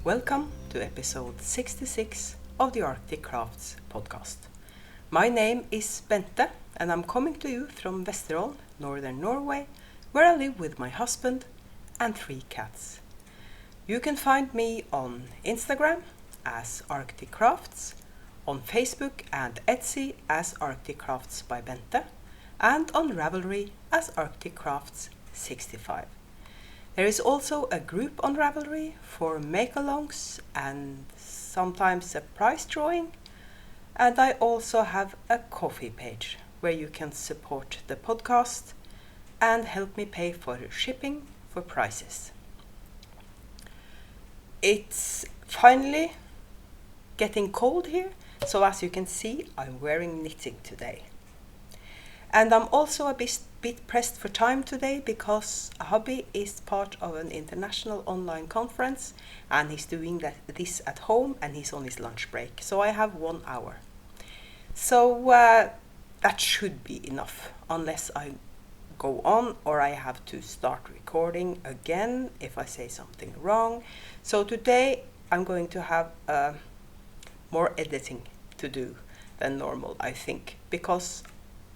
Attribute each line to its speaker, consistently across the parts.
Speaker 1: Welcome to episode 66 of the Arctic Crafts podcast. My name is Bente and I'm coming to you from Vesterålen, northern Norway, where I live with my husband and 3 cats. You can find me on Instagram as Arctic Crafts, on Facebook and Etsy as Arctic Crafts by Bente, and on Ravelry as Arctic Crafts 65. There is also a group on Ravelry for make-alongs and sometimes a prize drawing, and I also have a Ko-fi page where you can support the podcast and help me pay for shipping for prizes. It's finally getting cold here, so as you can see, I'm wearing knitting today. And I'm also a bit pressed for time today because a hubby is part of an international online conference and he's doing this at home and he's on his lunch break. So I have 1 hour. So that should be enough unless I go on or I have to start recording again if I say something wrong. So today I'm going to have more editing to do than normal, I think, because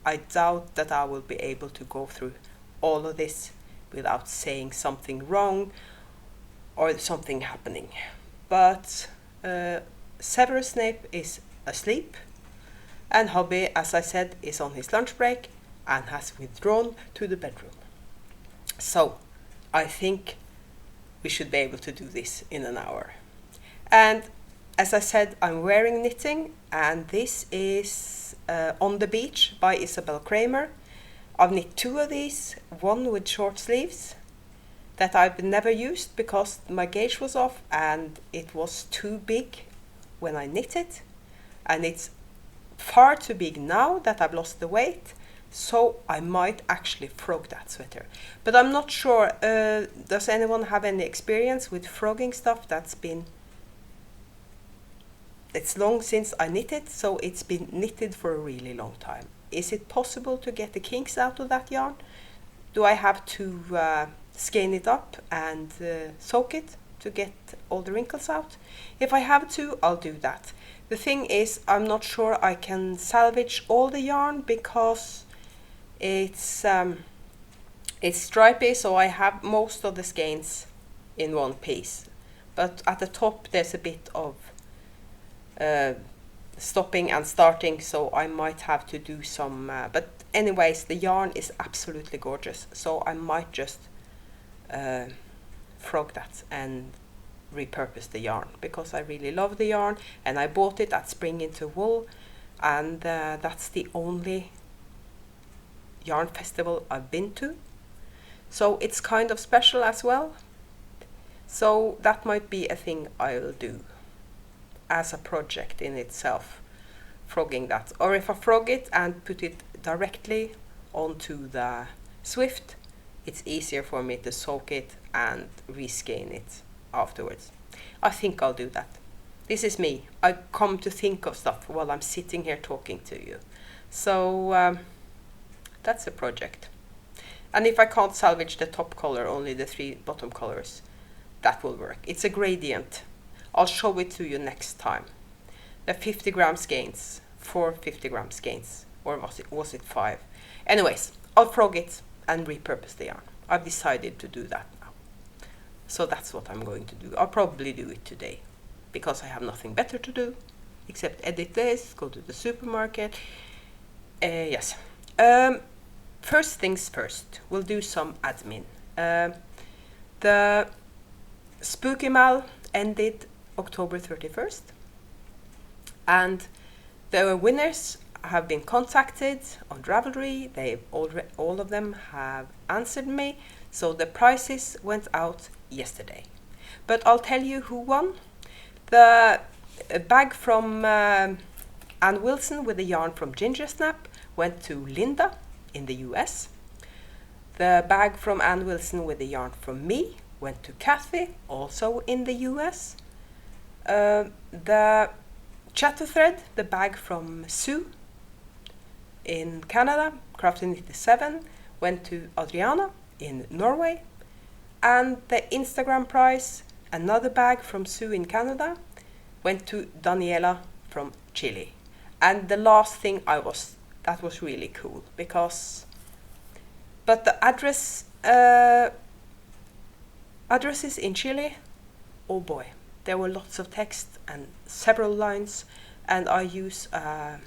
Speaker 1: I doubt that I will be able to go through all of this without saying something wrong or something happening. But Severus Snape is asleep and hubby, as I said, is on his lunch break and has withdrawn to the bedroom. So I think we should be able to do this in an hour. And as I said, I'm wearing knitting, and this is On the Beach by Isabel Kraemer. I've knit 2 of these, one with short sleeves that I've never used because my gauge was off and it was too big when I knit it, and it's far too big now that I've lost the weight, so I might actually frog that sweater. But I'm not sure, does anyone have any experience with frogging stuff? It's long since I knitted, so it's been knitted for a really long time. Is it possible to get the kinks out of that yarn? Do I have to skein it up and soak it to get all the wrinkles out? If I have to, I'll do that. The thing is, I'm not sure I can salvage all the yarn because it's stripy, so I have most of the skeins in one piece. But at the top there's a bit of stopping and starting, so I might have to do some but anyways, the yarn is absolutely gorgeous, so I might just frog that and repurpose the yarn because I really love the yarn, and I bought it at Spring Into Wool, and that's the only yarn festival I've been to, so it's kind of special as well. So that might be a thing I'll do as a project in itself, frogging that. Or if I frog it and put it directly onto the Swift, it's easier for me to soak it and reskein it afterwards. I think I'll do that. This is me. I come to think of stuff while I'm sitting here talking to you. So that's a project. And if I can't salvage the top color, only the 3 bottom colors, that will work. It's a gradient. I'll show it to you next time. The 50 gram skeins, 4 50 gram skeins, or was it 5? Anyways, I'll frog it and repurpose the yarn. I've decided to do that now. So that's what I'm going to do. I'll probably do it today because I have nothing better to do except edit this, go to the supermarket. Yes. First things first, we'll do some admin. The Spooky Mal ended October 31st, and the winners have been contacted on Ravelry. All of them have answered me, so the prizes went out yesterday. But I'll tell you who won. The bag from Ann Wilson with the yarn from Ginger Snap went to Linda in the US. The bag from Ann Wilson with the yarn from me went to Kathy, also in the US. The chatter thread, the bag from Sue in Canada, Crafting 87, went to Adriana in Norway. And the Instagram prize another bag from Sue in Canada went to Daniela from Chile. And the last thing that was really cool because, but the addresses in Chile, oh boy, there were lots of text and several lines, and I use a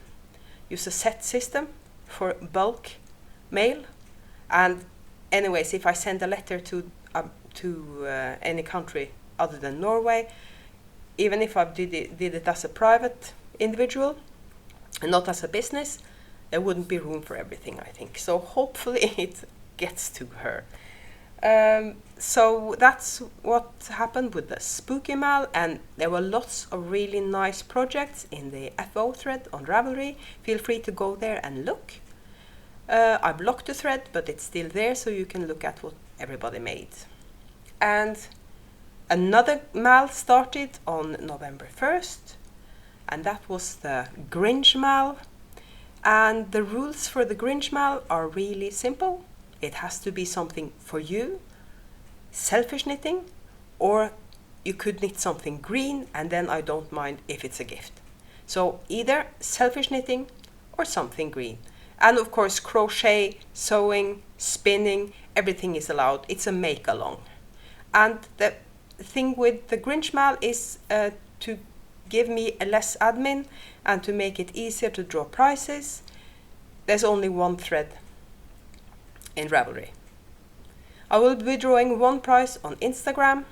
Speaker 1: set system for bulk mail. And anyways, if I send a letter to any country other than Norway, even if I did it as a private individual and not as a business, there wouldn't be room for everything, I think. So hopefully it gets to her. So that's what happened with the spooky mail, and there were lots of really nice projects in the FO thread on Ravelry. Feel free to go there and look. I blocked the thread, but it's still there, so you can look at what everybody made. And another mail started on November 1st, and that was the Grinch mail. And the rules for the Grinch mail are really simple. It has to be something for you, selfish knitting, or you could knit something green, and then I don't mind if it's a gift. So either selfish knitting or something green. And of course, crochet, sewing, spinning, everything is allowed. It's a make-along. And the thing with the Grinch mail is to give me a less admin and to make it easier to draw prices. There's only one thread in Ravelry. I will be drawing one price on Instagram,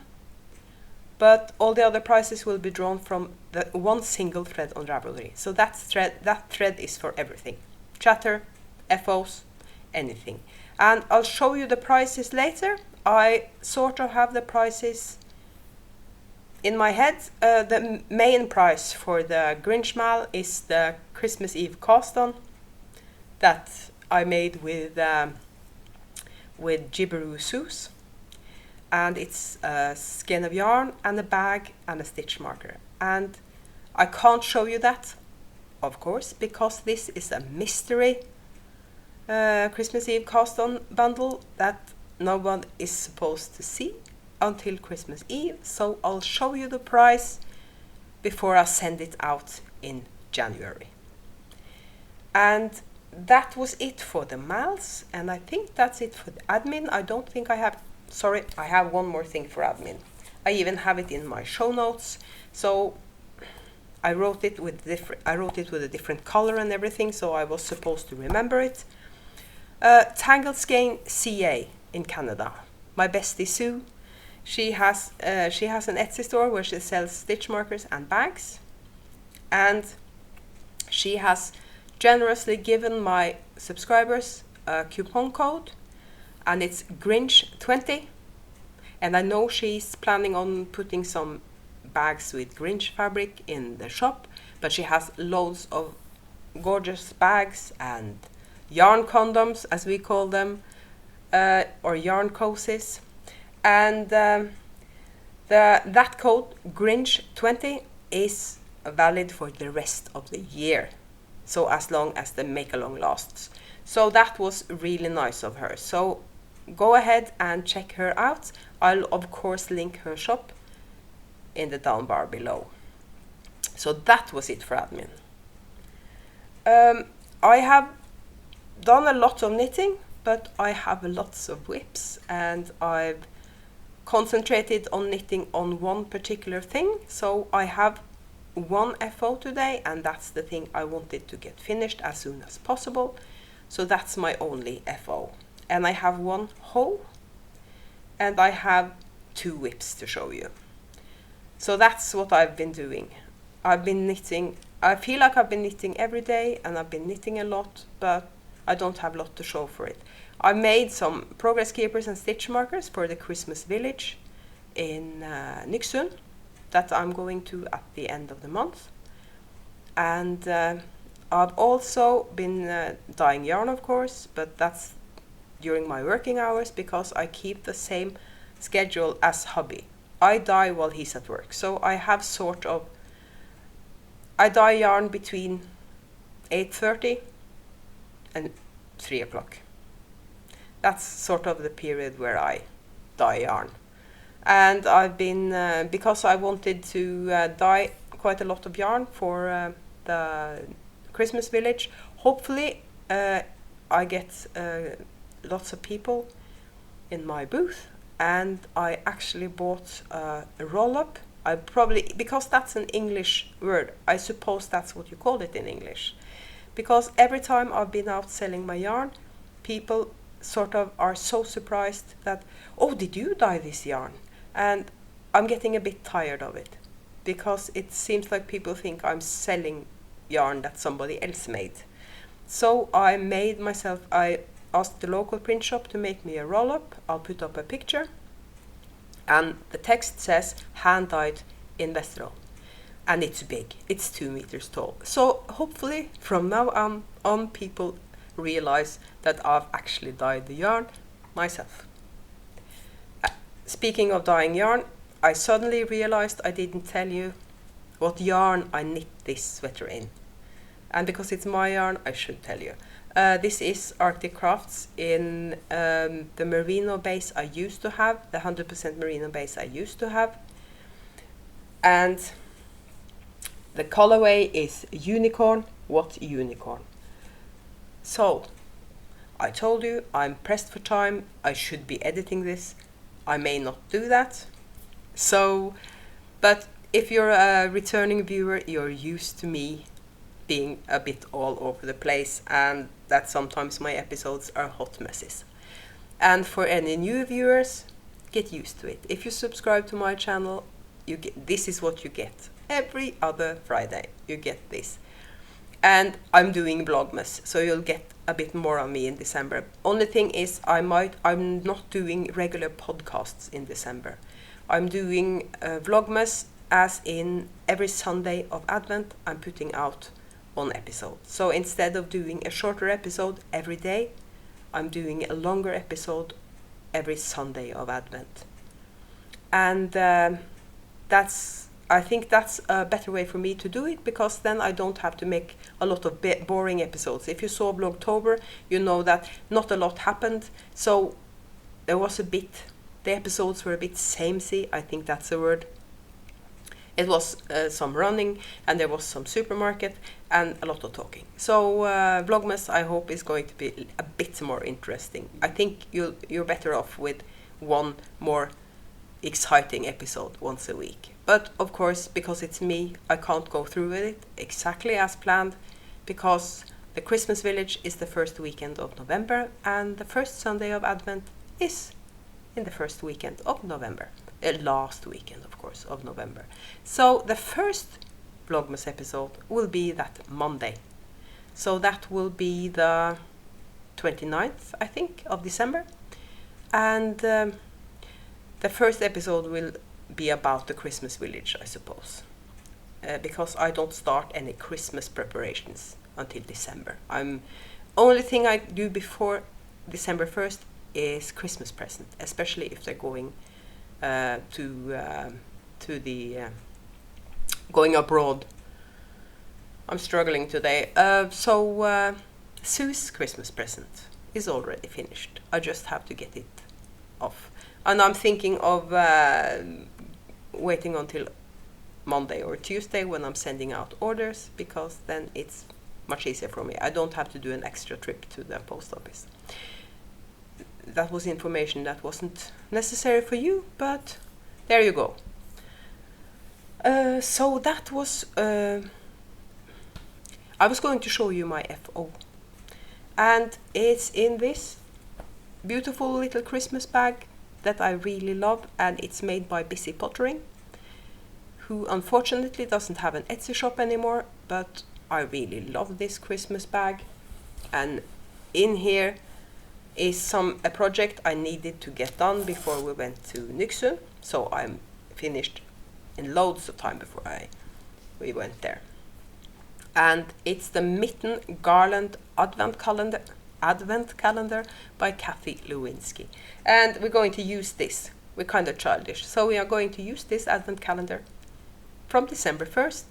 Speaker 1: but all the other prices will be drawn from the one single thread on Ravelry. So that thread is for everything. Chatter, FOs, anything. And I'll show you the prices later. I sort of have the prices in my head. The main price for the Grinch mail is the Christmas Eve cast on that I made with Gibberoo Seuss, and it's a skein of yarn and a bag and a stitch marker. And I can't show you that, of course, because this is a mystery Christmas Eve cast on bundle that no one is supposed to see until Christmas Eve. So I'll show you the price before I send it out in January. And that was it for the mails, and I think that's it for the admin. I don't think I have, sorry, I have one more thing for admin. I even have it in my show notes. So I wrote it with a different color and everything, so I was supposed to remember it. Tangled Skein CA in Canada. My bestie Sue, she has an Etsy store where she sells stitch markers and bags, and she has generously given my subscribers a coupon code, and it's Grinch20. And I know she's planning on putting some bags with Grinch fabric in the shop, but she has loads of gorgeous bags and yarn condoms, as we call them, or yarn cozies. And that code Grinch20 is valid for the rest of the year, so as long as the make-along lasts. So that was really nice of her. So go ahead and check her out. I'll of course link her shop in the down bar below. So that was it for admin. I have done a lot of knitting, but I have lots of whips, and I've concentrated on knitting on one particular thing. So I have one FO today, and that's the thing I wanted to get finished as soon as possible. So that's my only FO. And I have one hoe, and I have 2 whips to show you. So that's what I've been doing. I've been knitting. I feel like I've been knitting every day, and I've been knitting a lot, but I don't have a lot to show for it. I made some progress keepers and stitch markers for the Christmas village in Nyksund that I'm going to at the end of the month. And I've also been dyeing yarn, of course, but that's during my working hours because I keep the same schedule as hubby. I dye while he's at work, so I have sort of, I dye yarn between 8:30 and 3 o'clock. That's sort of the period where I dye yarn. And I've been, because I wanted to dye quite a lot of yarn for the Christmas village. Hopefully I get lots of people in my booth, and I actually bought a roll-up. I probably, because that's an English word, I suppose that's what you call it in English. Because every time I've been out selling my yarn, people sort of are so surprised that, oh, did you dye this yarn? And I'm getting a bit tired of it, because it seems like people think I'm selling yarn that somebody else made. So I asked the local print shop to make me a roll-up. I'll put up a picture, and the text says hand dyed in Vesterålen, and it's big, it's 2 meters tall. So hopefully from now on people realize that I've actually dyed the yarn myself. Speaking of dyeing yarn, I suddenly realized I didn't tell you what yarn I knit this sweater in. And because it's my yarn, I should tell you. This is Arctic Crafts in the merino base I used to have, the 100% merino base I used to have. And the colorway is unicorn. What unicorn? So, I told you I'm pressed for time. I should be editing this. I may not do that. So, but if you're a returning viewer, you're used to me being a bit all over the place, and that sometimes my episodes are hot messes. And for any new viewers, get used to it. If you subscribe to my channel, this is what you get. Every other Friday you get this. And I'm doing Vlogmas, so you'll get a bit more of me in December. Only thing is I'm not doing regular podcasts in December. I'm doing Vlogmas, as in every Sunday of Advent I'm putting out one episode. So instead of doing a shorter episode every day, I'm doing a longer episode every Sunday of Advent. And I think that's a better way for me to do it, because then I don't have to make a lot of boring episodes. If you saw Vlogtober, you know that not a lot happened. So there was the episodes were a bit samey, I think that's the word. It was some running, and there was some supermarket, and a lot of talking. So Vlogmas, I hope, is going to be a bit more interesting. I think you're better off with one more exciting episode once a week. But of course, because it's me, I can't go through with it exactly as planned, because the Christmas village is the first weekend of November, and the first Sunday of Advent is in the first weekend of November. Last weekend, of course, of November. So the first Vlogmas episode will be that Monday. So that will be the 29th, I think, of December. And the first episode will be about the Christmas village, I suppose. Because I don't start any Christmas preparations until December. Only thing I do before December 1st is Christmas present, especially if they're going going abroad. I'm struggling today. So Sue's Christmas present is already finished. I just have to get it off. And I'm thinking of waiting until Monday or Tuesday when I'm sending out orders, because then it's much easier for me. I don't have to do an extra trip to the post office. That was information that wasn't necessary for you, but there you go. So that was... I was going to show you my FO. And it's in this beautiful little Christmas bag that I really love, and it's made by Busy Pottering, who unfortunately doesn't have an Etsy shop anymore, but I really love this Christmas bag. And in here is a project I needed to get done before we went to Nyksund, so I'm finished in loads of time before we went there. And it's the Mitten Garland Advent Calendar by Kathy Lewinsky. And we're going to use this. We're kind of childish, so we are going to use this Advent calendar from December 1st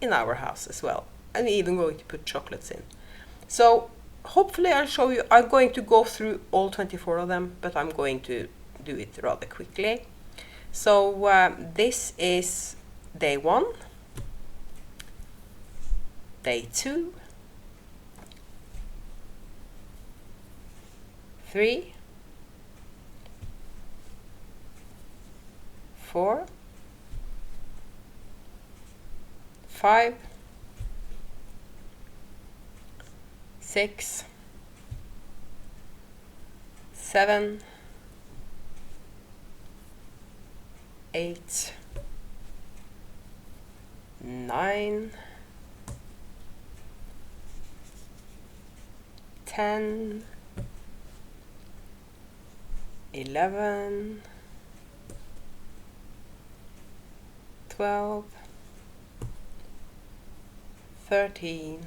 Speaker 1: in our house as well. And we're even going to put chocolates in. So hopefully I'll show you. I'm going to go through all 24 of them, but I'm going to do it rather quickly. So this is day 1, day 2, 3, 4, 5, 6, 7, 8, 9, 10, 11, 12, 13,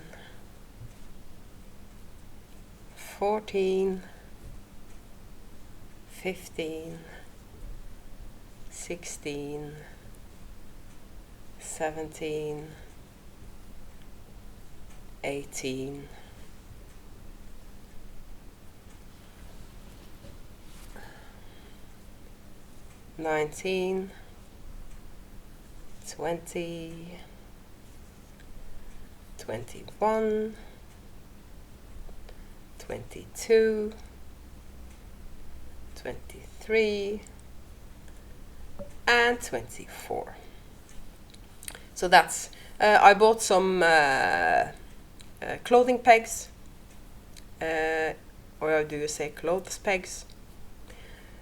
Speaker 1: 14, 15, 16, 17, 18, 19, 20, 21, 22, 23, and 24. So that's, I bought some clothing pegs, or do you say clothes pegs?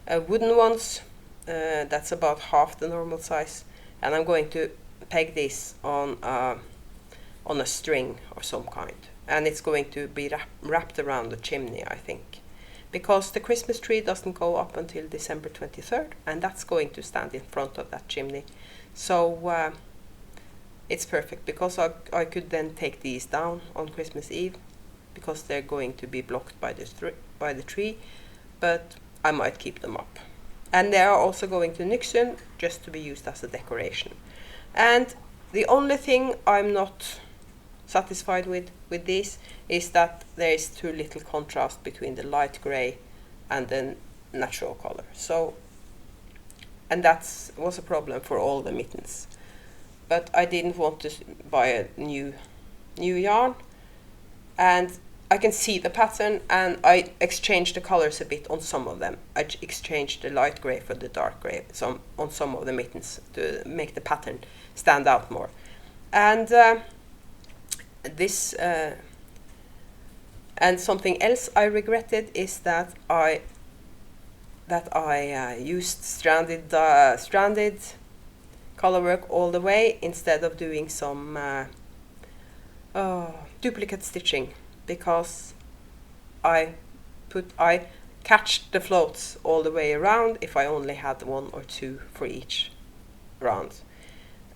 Speaker 1: Wooden ones, that's about half the normal size, and I'm going to peg this on a string of some kind, and it's going to be wrapped around the chimney, I think, because the Christmas tree doesn't go up until December 23rd, and that's going to stand in front of that chimney. So it's perfect, because I could then take these down on Christmas Eve, because they're going to be blocked by the tree, but I might keep them up. And they are also going to Nixon, just to be used as a decoration. And the only thing I'm not satisfied with this is that there is too little contrast between the light gray and the natural color. So, and that was a problem for all the mittens. But I didn't want to buy a new yarn, and I can see the pattern, and I exchanged the colors a bit on some of them. I exchanged the light gray for the dark gray on some of the mittens to make the pattern stand out more. And this and something else I regretted is that I used stranded color work all the way instead of doing some duplicate stitching, because I catched the floats all the way around if I only had 1 or 2 for each round,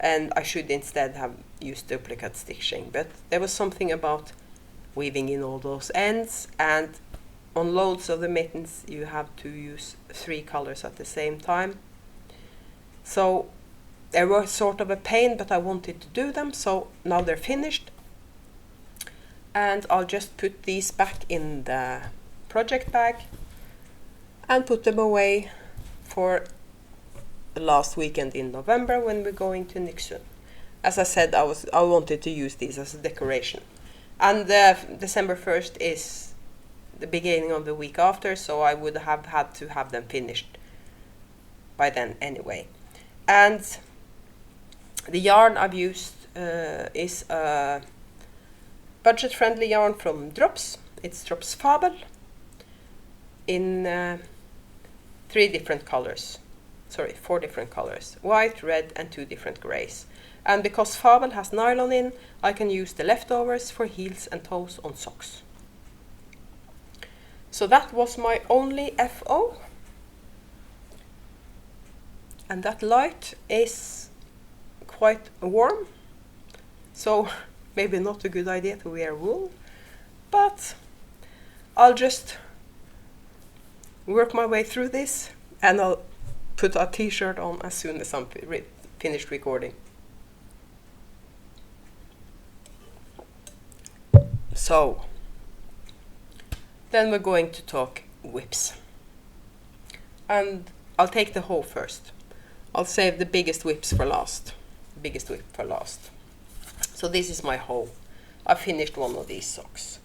Speaker 1: and I should instead have used duplicate stitching. But there was something about weaving in all those ends, and on loads of the mittens you have to use 3 colors at the same time, so they were sort of a pain, but I wanted to do them, so now they're finished. And I'll just put these back in the project bag and put them away for the last weekend in November when we're going to Nixon. As I said, I wanted to use these as a decoration. And December 1st is the beginning of the week after, so I would have had to have them finished by then anyway. And the yarn I've used is a budget-friendly yarn from Drops. It's Drops Fabel in 4 different colors. White, red, and 2 different grays. And because Fabel has nylon in, I can use the leftovers for heels and toes on socks. So that was my only FO. And that light is quite warm, so maybe not a good idea to wear wool, but I'll just work my way through this, and I'll put a t-shirt on as soon as I'm finished recording. So then we're going to talk whips, and I'll take the hoe first. I'll save the biggest whips for last. Biggest whip for last. So this is my haul. I finished one of these socks.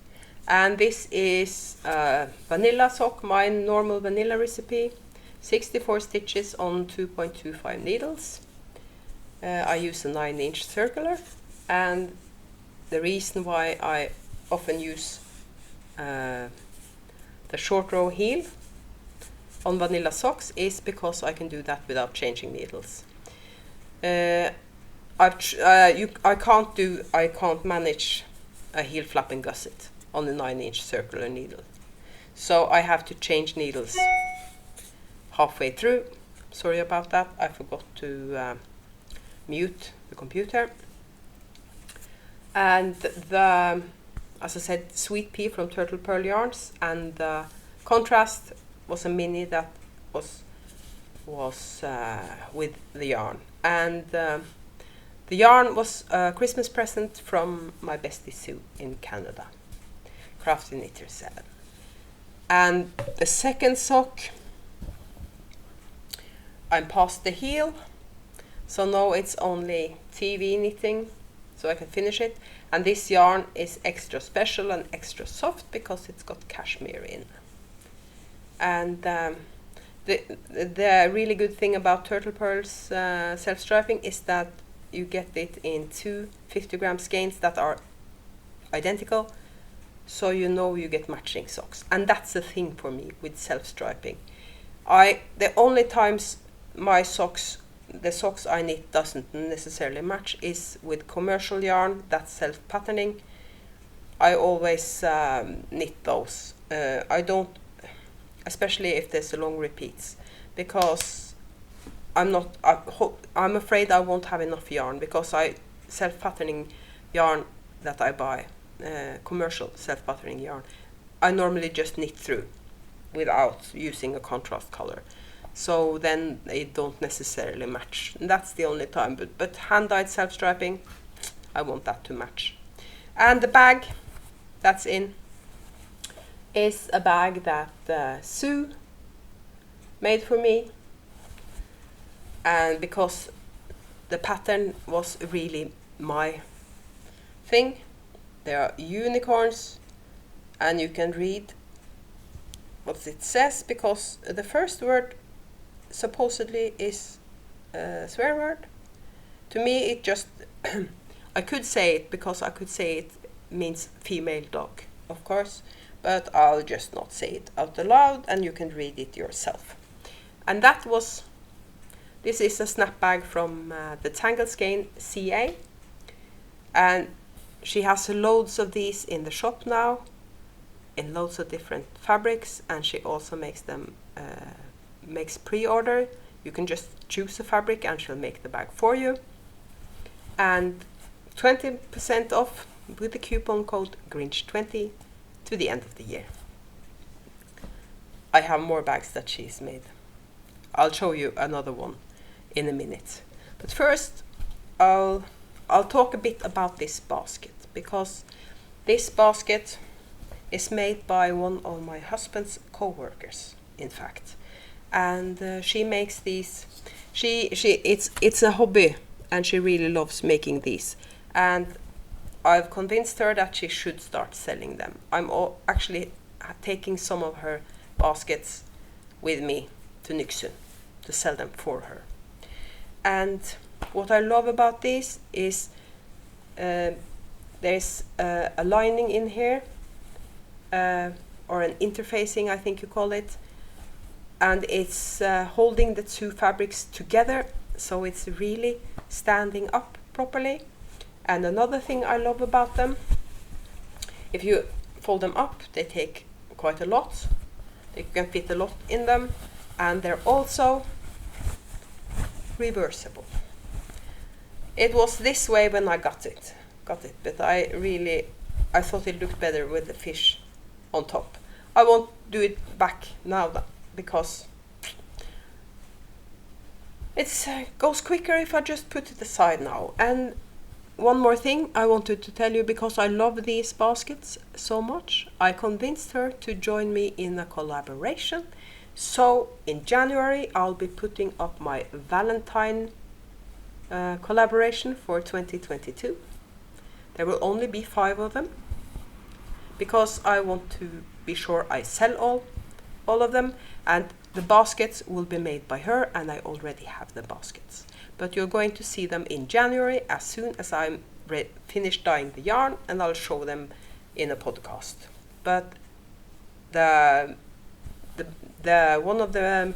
Speaker 1: And this is vanilla sock, my normal vanilla recipe. 64 stitches on 2.25 needles. I use a 9-inch circular, and the reason why I often use the short row heel on vanilla socks is because I can do that without changing needles. I can't manage a heel flap and gusset on a 9-inch circular needle, so I have to change needles halfway through. Sorry about that, I forgot to mute the computer. And the, as I said, Sweet Pea from Turtle Pearl Yarns, and the contrast was a mini that was with the yarn. And the yarn was a Christmas present from my bestie Sue in Canada. Crafty Knitter 7. And the second sock, I'm past the heel, so now it's only TV knitting, so I can finish it. And this yarn is extra special and extra soft because it's got cashmere in. And the really good thing about Turtle Pearl's self-striping is that you get it in 2 50-gram skeins that are identical, so you know you get matching socks. And that's the thing for me with self-striping. The only times my socks, the socks I knit doesn't necessarily match is with commercial yarn that's self-patterning. I always knit those. I don't, especially if there's long repeats, because I'm afraid I won't have enough yarn, because self-patterning yarn that I buy, commercial self-patterning yarn, I normally just knit through without using a contrast color. So then they don't necessarily match. And that's the only time. But hand-dyed self-striping, I want that to match. And the bag that's in is a bag that Sue made for me. And because the pattern was really my thing. There are unicorns, and you can read what it says, because the first word supposedly is a swear word. To me it just I could say it, because I could say it means female dog, of course, but I'll just not say it out loud, and you can read it yourself. And this is a snap bag from the Tangled Skein CA, and she has loads of these in the shop now in loads of different fabrics, and she also makes them makes pre-order. You can just choose a fabric and she'll make the bag for you. And 20% off with the coupon code Grinch20 to the end of the year. I have more bags that she's made. I'll show you another one in a minute. But first I'll talk a bit about this basket, because this basket is made by one of my husband's co-workers, in fact. And she makes these. It's a hobby, and she really loves making these. And I've convinced her that she should start selling them. I'm actually taking some of her baskets with me to Nyksund to sell them for her. And what I love about these is there's a lining in here, or an interfacing, I think you call it. And it's holding the two fabrics together, so it's really standing up properly. And another thing I love about them, if you fold them up, they take quite a lot. You can fit a lot in them, and they're also reversible. It was this way when I got it, but I thought it looked better with the fish on top. I won't do it back now, because it goes quicker if I just put it aside now. And one more thing I wanted to tell you, because I love these baskets so much, I convinced her to join me in a collaboration So in January I'll be putting up my Valentine collaboration for 2022. There will only be 5 of them because I want to be sure I sell all of them, and the baskets will be made by her, and I already have the baskets. But you're going to see them in January as soon as I'm finished dyeing the yarn, and I'll show them in a podcast. But the one of the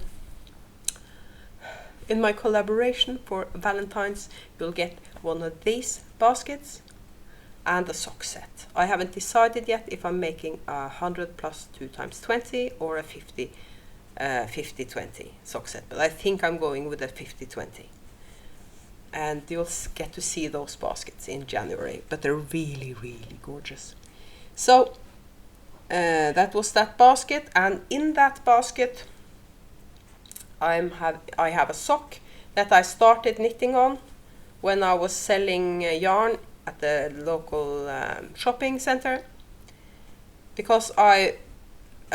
Speaker 1: in my collaboration for Valentine's, you'll get one of these baskets and a sock set. I haven't decided yet if I'm making a 100 plus 2 times 20 or a 50-20 sock set, but I think I'm going with a 50-20. And you'll get to see those baskets in January, but they're really, really gorgeous. So that was that basket, and in that basket I have a sock that I started knitting on when I was selling yarn at the local shopping center, because a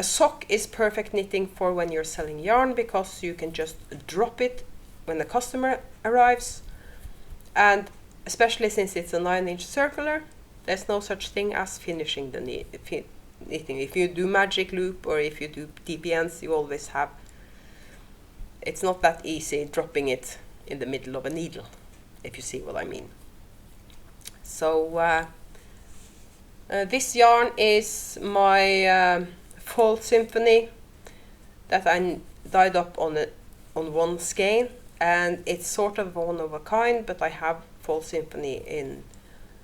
Speaker 1: sock is perfect knitting for when you're selling yarn, because you can just drop it when the customer arrives, and especially since it's a 9-inch circular, there's no such thing as finishing the knitting. If you do magic loop or if you do DPNs, you always have, it's not that easy dropping it in the middle of a needle, if you see what I mean. So this yarn is my Fall Symphony that I dyed up on one skein, and it's sort of one of a kind, but I have Fall Symphony in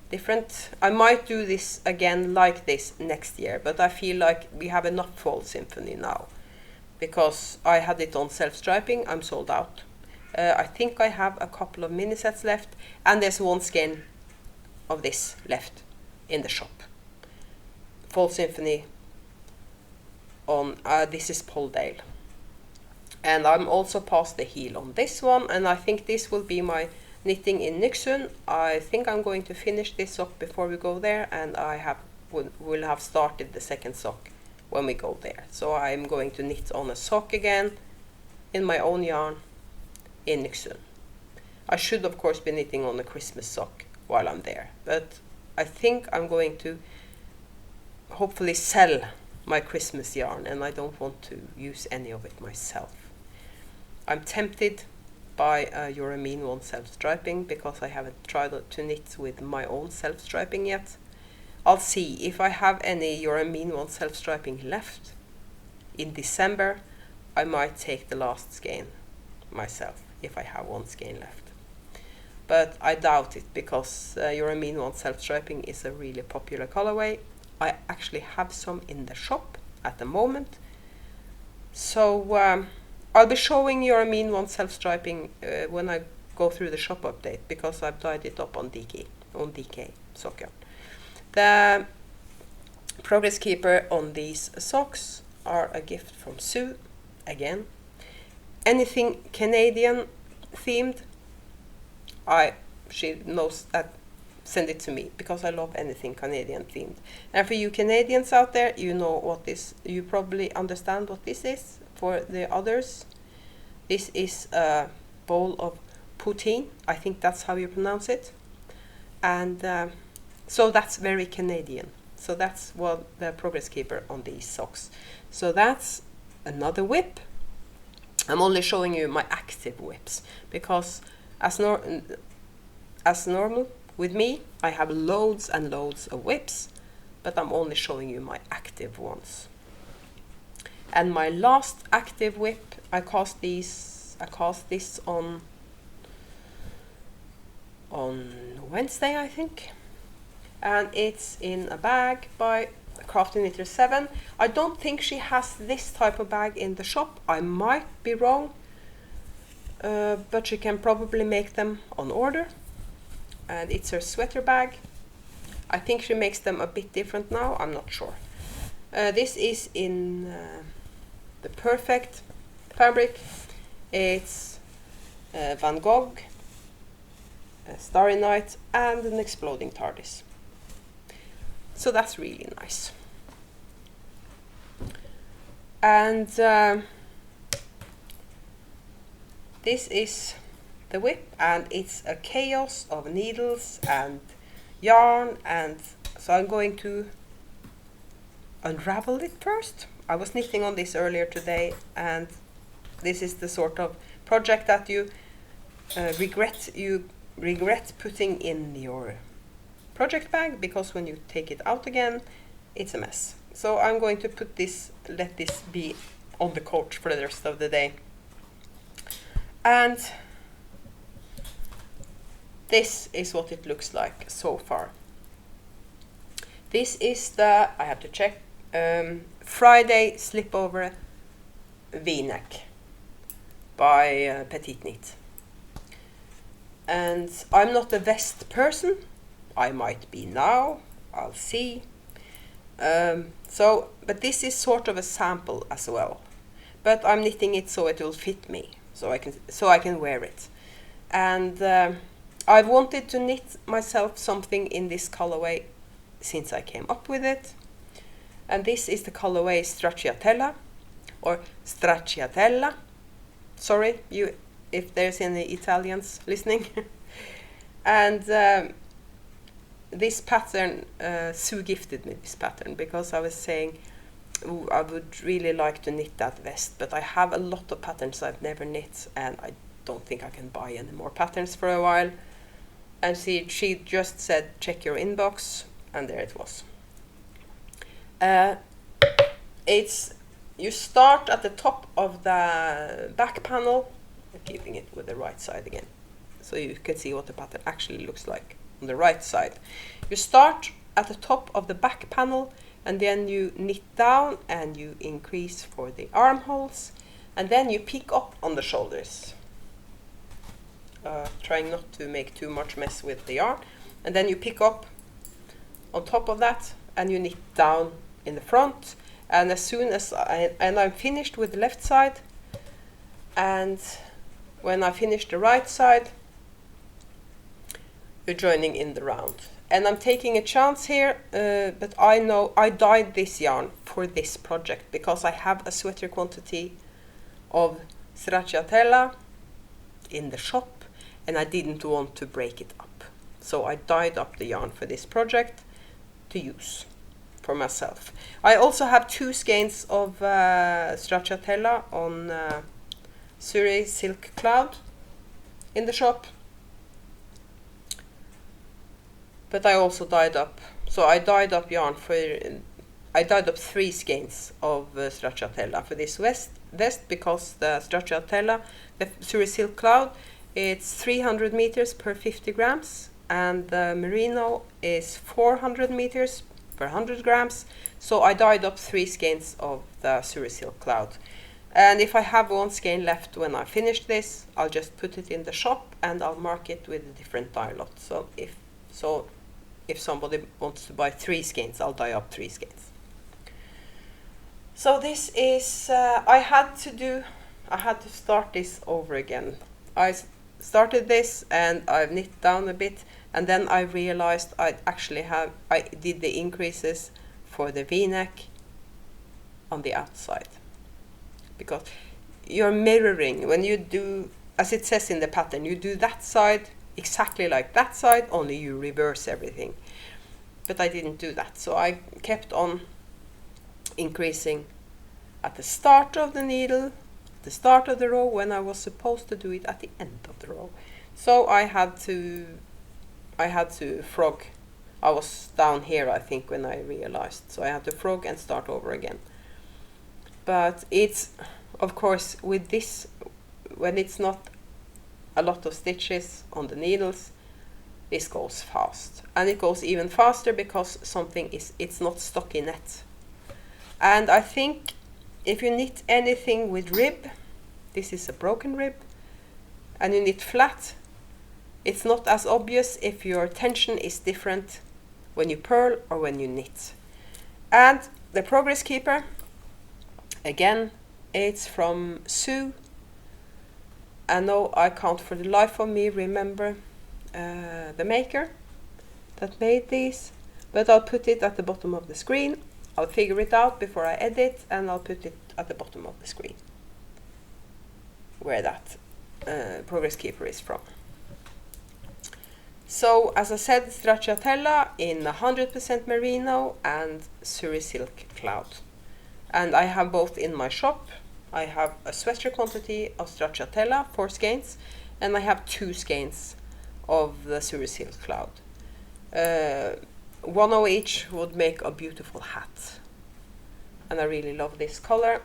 Speaker 1: different. I might do this again like this next year, but I feel like we have enough Fall Symphony now, because I had it on self-striping. I'm sold out. I think I have a couple of mini sets left, and there's one skein of this left in the shop. Fall Symphony on this is Polldale, and I'm also past the heel on this one, and I think this will be my knitting in Nyksund. I think I'm going to finish this sock before we go there, and will have started the second sock when we go there. So I'm going to knit on a sock again in my own yarn in Nyksund. I should of course be knitting on a Christmas sock while I'm there, but I think I'm going to hopefully sell my Christmas yarn, and I don't want to use any of it myself. I'm tempted by Euromean one self-striping, because I haven't tried to knit with my own self-striping yet. I'll see if I have any Euromean one self-striping left in December. I might take the last skein myself if I have one skein left, but I doubt it, because Euromean one self-striping is a really popular colorway. I actually have some in the shop at the moment, so I'll be showing Euromean one self-striping when I go through the shop update, because I've dyed it up on DK sock yarn. The Progress Keeper on these socks are a gift from Sue again. Anything Canadian themed, she knows that, send it to me, because I love anything Canadian themed. And for you Canadians out there, you know what this, you probably understand what this is. For the others, this is a bowl of poutine. I think that's how you pronounce it. And so that's very Canadian. So that's what the Progress Keeper on these socks. So that's another whip. I'm only showing you my active whips, because as normal with me, I have loads and loads of whips, but I'm only showing you my active ones. And my last active whip, I cast this on Wednesday, I think, and it's in a bag by Crafty Knitter 7. I don't think she has this type of bag in the shop. I might be wrong, but she can probably make them on order. And it's her sweater bag. I think she makes them a bit different now, I'm not sure. This is in the Perfect fabric. It's Van Gogh, Starry Night, and an Exploding TARDIS. So that's really nice. And this is the whip, and it's a chaos of needles and yarn, and so I'm going to unravel it first. I was knitting on this earlier today, and this is the sort of project that you regret putting in your project bag, because when you take it out again, it's a mess. So I'm going to let this be on the couch for the rest of the day. And this is what it looks like so far. This is the, I have to check, Friday Slipover V-neck by PetiteKnit. And I'm not a vest person. I might be now, I'll see. But this is sort of a sample as well. But I'm knitting it so it will fit me, so I can wear it. And I've wanted to knit myself something in this colorway since I came up with it. And this is the colorway Stracciatella, or Stracciatella. Sorry, if there's any Italians listening. And this pattern, Sue gifted me this pattern because I was saying, ooh, I would really like to knit that vest, but I have a lot of patterns I've never knit, and I don't think I can buy any more patterns for a while. And she just said, check your inbox, and there it was. You start at the top of the back panel. I'm keeping it with the right side again, so you can see what the pattern actually looks like on the right side. You start at the top of the back panel, and then you knit down and you increase for the armholes, and then you pick up on the shoulders, trying not to make too much mess with the yarn, and then you pick up on top of that and you knit down in the front. And as soon as I'm finished with the left side, and when I finish the right side, you're joining in the round. And I'm taking a chance here, but I know I dyed this yarn for this project because I have a sweater quantity of Stracciatella in the shop, and I didn't want to break it up. So I dyed up the yarn for this project to use for myself. I also have 2 skeins of Stracciatella on Surrey Silk Cloud in the shop. But I also dyed up, so I dyed up yarn I dyed up 3 skeins of Stracciatella for this vest because the Stracciatella, the Surrey Silk Cloud, it's 300 meters per 50 grams, and the merino is 400 meters per 100 grams. So I dyed up 3 skeins of the Surrey Silk Cloud. And if I have 1 skein left when I finish this, I'll just put it in the shop and I'll mark it with a different dye lot. So if somebody wants to buy 3 skeins, I'll dye up 3 skeins. So this is, I had to start this over again. I started this and I've knit down a bit, and then I realized I did the increases for the V-neck on the outside. Because you're mirroring, when you do, as it says in the pattern, you do that side exactly like that side, only you reverse everything. But I didn't do that, so I kept on increasing at the start of the needle, the start of the row, when I was supposed to do it at the end of the row. So I had to frog. I was down here, I think, when I realized, so I had to frog and start over again. But it's, of course, with this, when it's not a lot of stitches on the needles, this goes fast. And it goes even faster because it's not stocky net. And I think if you knit anything with rib, this is a broken rib, and you knit flat, it's not as obvious if your tension is different when you purl or when you knit. And the Progress Keeper, again, it's from Sue. I know I can't for the life of me remember the maker that made these, but I'll put it at the bottom of the screen. I'll figure it out before I edit, and I'll put it at the bottom of the screen where that Progress Keeper is from. So, as I said, Stracciatella in 100% merino and Suri silk cloud. And I have both in my shop. I have a sweater quantity of Stracciatella, 4 skeins, and I have 2 skeins of the Suri silk cloud. 1 of each would make a beautiful hat. And I really love this color.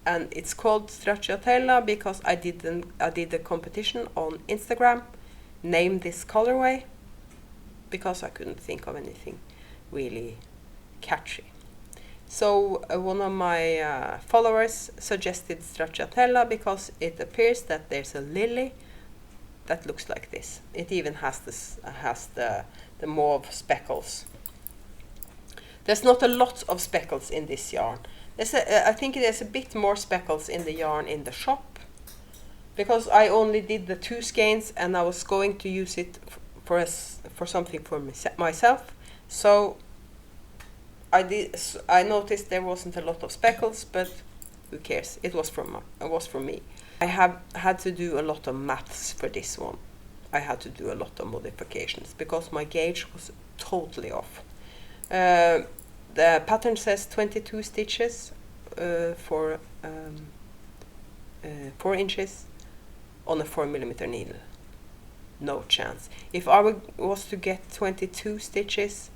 Speaker 1: And it's called Stracciatella because I did a competition on Instagram. Name this colorway because I couldn't think of anything really catchy. So one of my followers suggested Stracciatella because it appears that there's a lily that looks like this. It even has the mauve speckles. There's not a lot of speckles in this yarn. I think there's a bit more speckles in the yarn in the shop, because I only did the 2 skeins and I was going to use it for something for myself. So I noticed there wasn't a lot of speckles, but who cares? It was from me. I have had to do a lot of maths for this one. I had to do a lot of modifications because my gauge was totally off. The pattern says 22 stitches for 4 inches on a 4mm needle. No chance. If I was to get 22 stitches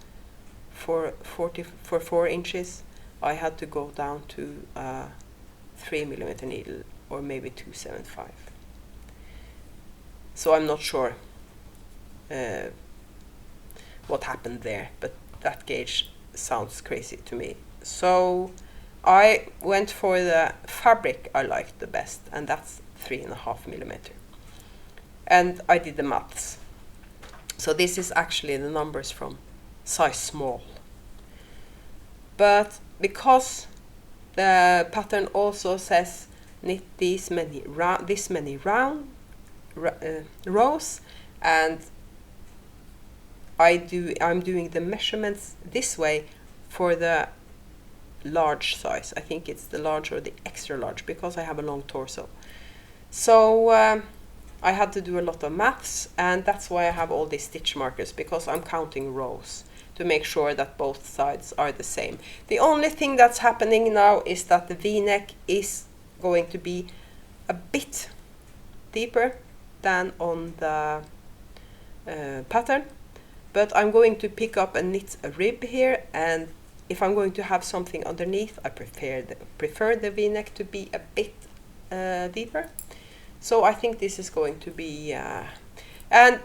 Speaker 1: for 4 inches, I had to go down to 3mm needle or maybe 275. So I'm not sure what happened there, but that gauge sounds crazy to me. So I went for the fabric I liked the best, and that's 3.5mm. And I did the maths. So this is actually the numbers from size small. But because the pattern also says knit this many rows, and I'm doing the measurements this way for the large size. I think it's the large or the extra large because I have a long torso. So I had to do a lot of maths, and that's why I have all these stitch markers, because I'm counting rows to make sure that both sides are the same. The only thing that's happening now is that the V-neck is going to be a bit deeper than on the pattern, but I'm going to pick up and knit a rib here, and if I'm going to have something underneath, I prefer the V-neck to be a bit deeper. So I think this is going to be, and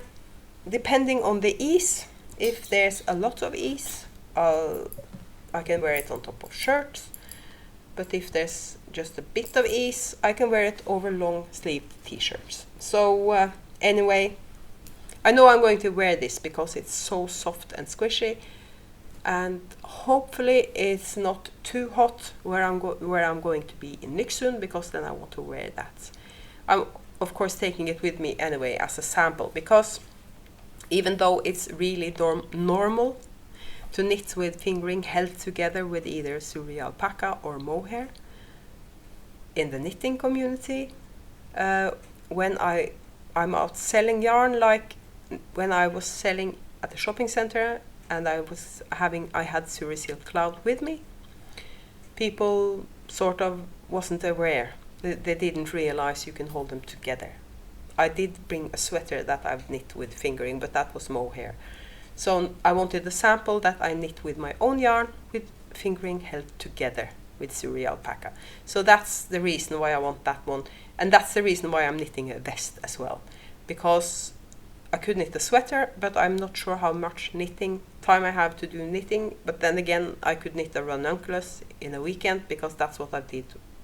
Speaker 1: depending on the ease, if there's a lot of ease, I can wear it on top of shirts. But if there's just a bit of ease, I can wear it over long sleeve t-shirts. So anyway, I know I'm going to wear this because it's so soft and squishy, and hopefully it's not too hot where I'm going to be in Nixon, because then I want to wear that. I'm of course taking it with me anyway as a sample, because even though it's really normal to knit with fingering held together with either Suri alpaca or mohair in the knitting community, when I'm out selling yarn, like when I was selling at the shopping center and I had Suri silk cloud with me, people sort of wasn't aware. They didn't realize you can hold them together. I did bring a sweater that I've knit with fingering, but that was mohair. So I wanted a sample that I knit with my own yarn with fingering held together with Suri alpaca. So that's the reason why I want that one. And that's the reason why I'm knitting a vest as well. Because I could knit a sweater, but I'm not sure how much knitting time I have to do knitting. But then again, I could knit a ranunculus in a weekend, because that's what I've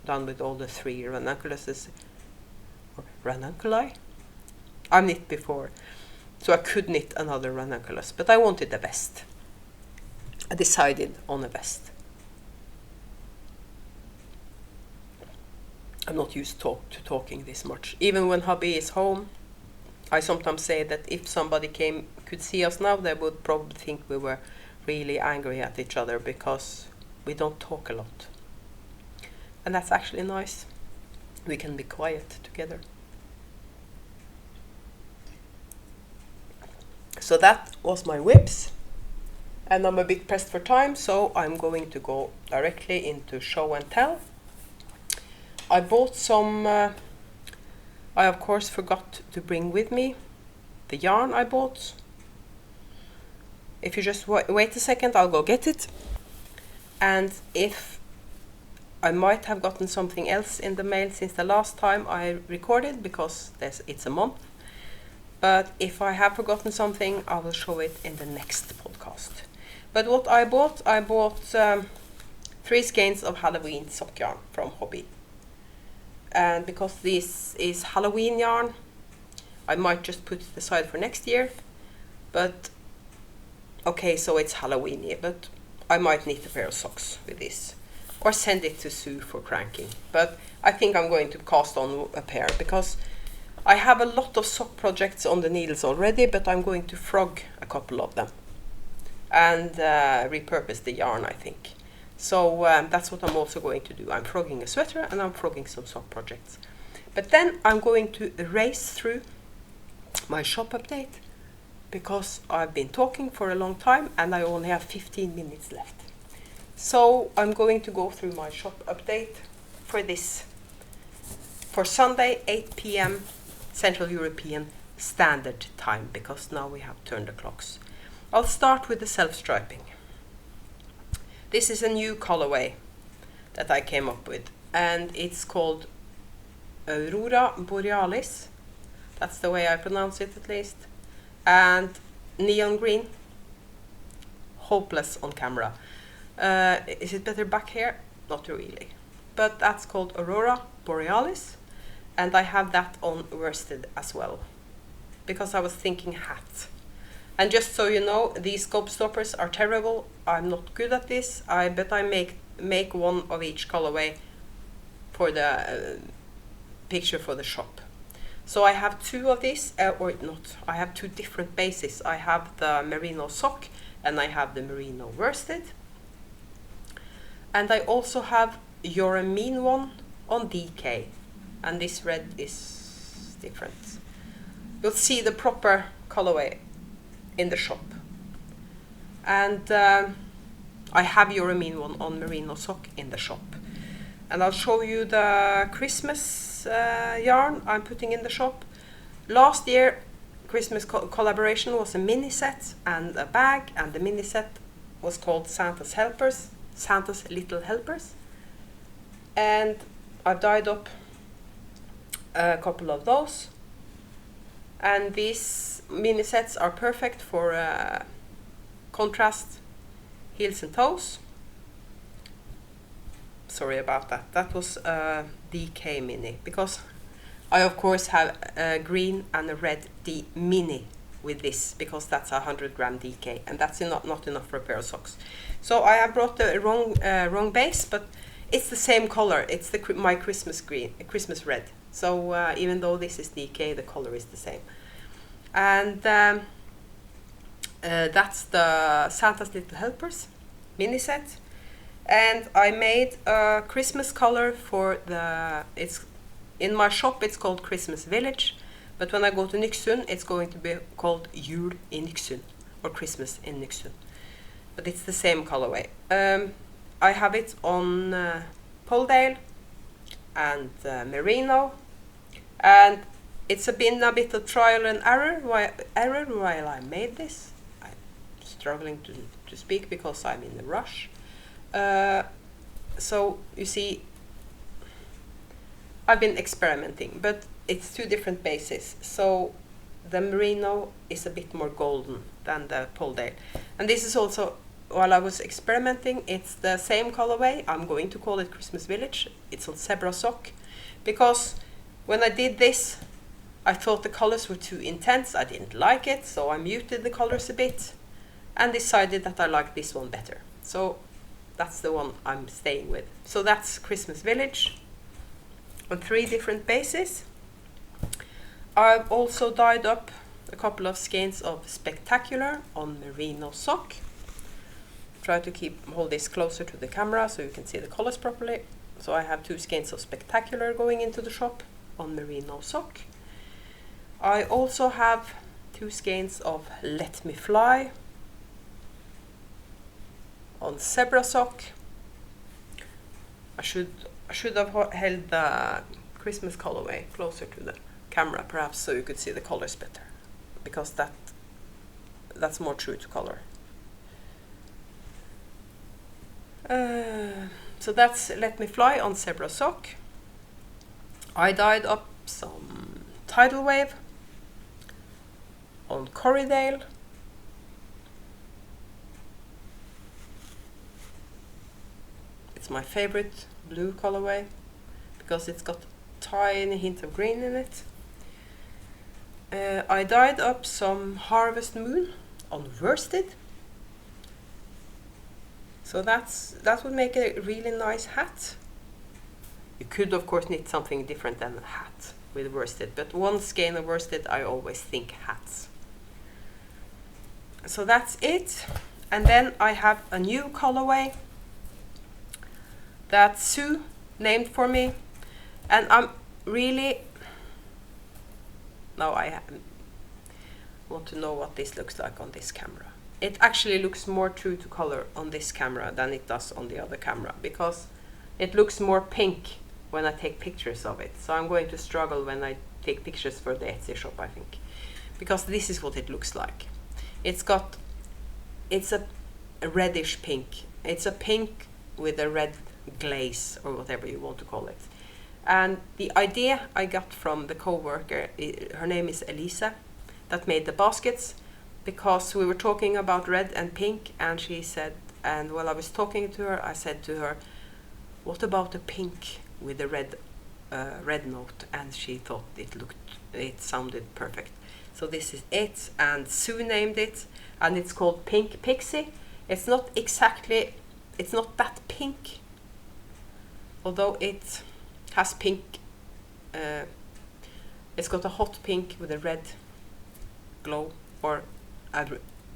Speaker 1: done with all the 3 ranunculuses. Or ranunculi? I've knit before. So I could knit another ranunculus, but I wanted a vest. I decided on a vest. I'm not used to talking this much. Even when hubby is home, I sometimes say that if somebody could see us now, they would probably think we were really angry at each other, because we don't talk a lot. And that's actually nice. we can be quiet together. So that was my whips, and I'm a bit pressed for time, so I'm going to go directly into show and tell. I bought some, I of course forgot to bring with me the yarn I bought. If you just wait a second, I'll go get it. And if I might have gotten something else in the mail since the last time I recorded, because it's a month. But if I have forgotten something, I will show it in the next podcast. But what I bought 3 skeins of Halloween sock yarn from Hobby. And because this is Halloween yarn, I might just put it aside for next year. But okay, so it's Halloween, but I might knit a pair of socks with this, or send it to Sue for cranking. But I think I'm going to cast on a pair, because I have a lot of sock projects on the needles already, but I'm going to frog a couple of them and repurpose the yarn, I think. So that's what I'm also going to do. I'm frogging a sweater and I'm frogging some sock projects. But then I'm going to race through my shop update, because I've been talking for a long time and I only have 15 minutes left. So I'm going to go through my shop update for Sunday, 8 p.m. Central European Standard Time, because now we have turned the clocks. I'll start with the self-striping. This is a new colorway that I came up with, and it's called Aurora Borealis. That's the way I pronounce it, at least. And neon green. Hopeless on camera. Is it better back here? Not really. But that's called Aurora Borealis. And I have that on worsted as well, because I was thinking hat. And just so you know, these scope stoppers are terrible. I'm not good at this. But I make one of each colorway for the picture for the shop. So I have 2 of these, I have 2 different bases. I have the merino sock and I have the merino worsted. And I also have You're a Mean one on DK. And this red is different. You'll see the proper colorway in the shop. And I have You're a Mean one on merino sock in the shop. And I'll show you the Christmas yarn I'm putting in the shop. Last year, Christmas Collaboration was a mini set and a bag, and the mini set was called Santa's Little Helpers. And I've dyed up a couple of those. And these mini sets are perfect for contrast heels and toes. Sorry about that. That was a DK mini, because I of course have a green and a red D mini with this, because that's a 100-gram DK, and that's not enough for a pair of socks. So I have brought the wrong base, but it's the same color. It's my Christmas green, Christmas red. So even though this is DK, the color is the same. And that's the Santa's Little Helpers mini set. And I made a Christmas color for in my shop it's called Christmas Village, but when I go to Nyksund it's going to be called Jul i Nyksund, or Christmas in Nyksund. But it's the same colorway. I have it on Polldale and Merino, and it's been a bit of trial and error while I made this. I'm struggling to speak because I'm in a rush. So you see, I've been experimenting, but it's 2 different bases. So the merino is a bit more golden than the Polldale. And this is also, while I was experimenting, it's the same colorway. I'm going to call it Christmas Village. It's on zebra sock, because when I did this, I thought the colors were too intense. I didn't like it, so I muted the colors a bit and decided that I liked this one better. So that's the one I'm staying with. So that's Christmas Village on 3 different bases. I've also dyed up a couple of skeins of Spectacular on merino sock. Try to hold this closer to the camera so you can see the colors properly. So I have 2 skeins of Spectacular going into the shop on merino sock. I also have 2 skeins of Let Me Fly on zebra sock. I should have held the Christmas colorway closer to the camera, perhaps, so you could see the colors better, because that's more true to color. So that's Let Me Fly on zebra sock. I dyed up some Tidal Wave on Corriedale. It's my favorite blue colorway because it's got a tiny hint of green in it. I dyed up some Harvest Moon on worsted. So that would make a really nice hat. You could of course knit something different than a hat with worsted, but one skein of worsted I always think hats. So that's it. And then I have a new colorway that Sue named for me, and I'm really, now I want to know what this looks like on this camera. It actually looks more true to color on this camera than it does on the other camera, because it looks more pink when I take pictures of it. So I'm going to struggle when I take pictures for the Etsy shop, I think, because this is what it looks like. It's a reddish pink. It's a pink with a red glaze, or whatever you want to call it. And the idea I got from the co-worker, her name is Elisa, that made the baskets, because we were talking about red and pink, and she said, and while I was talking to her, I said to her, what about a pink with a red note? And she thought it sounded perfect. So this is it, and Sue named it, and it's called Pink Pixie. It's not that pink, although it has pink. It's got a hot pink with a red glow, or a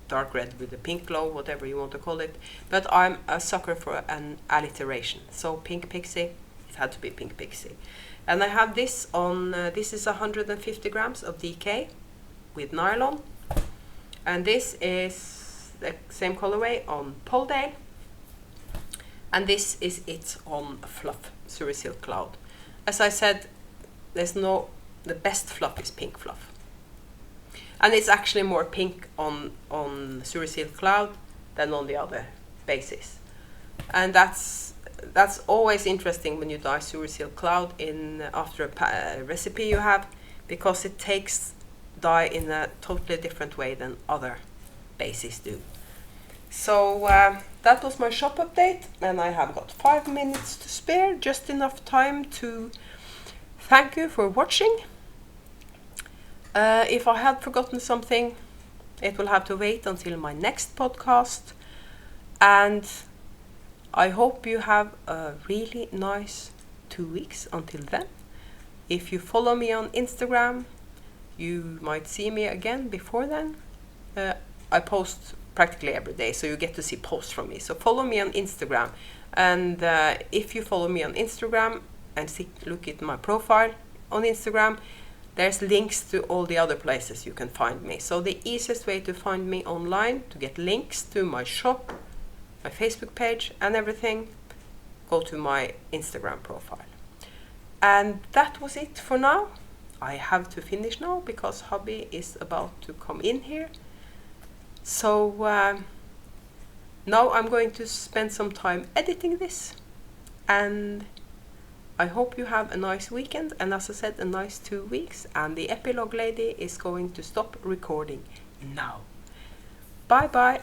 Speaker 1: dark red with a pink glow, whatever you want to call it. But I'm a sucker for an alliteration, so Pink Pixie, it had to be Pink Pixie. And I have this on, this is 150 grams of DK with nylon, and this is the same colorway on Polldale, and this is it on fluff, Surrey Silk Cloud. As I said, the best fluff is pink fluff, and it's actually more pink on Surrey Silk Cloud than on the other bases. And that's always interesting when you dye Surrey Silk Cloud after a recipe you have, because it takes dye in a totally different way than other bases do. So that was my shop update, and I have got 5 minutes to spare, just enough time to thank you for watching. If I had forgotten something, it will have to wait until my next podcast, and I hope you have a really nice 2 weeks until then. If you follow me on Instagram, you might see me again before then. I post practically every day, so you get to see posts from me. So follow me on Instagram, and if you follow me on Instagram and look at my profile on Instagram, there's links to all the other places you can find me. So the easiest way to find me online, to get links to my shop, my Facebook page and everything, go to my Instagram profile. And that was it for now. I have to finish now because hubby is about to come in here. So now I'm going to spend some time editing this, and I hope you have a nice weekend, and as I said, a nice 2 weeks, and the epilogue lady is going to stop recording now. Bye bye.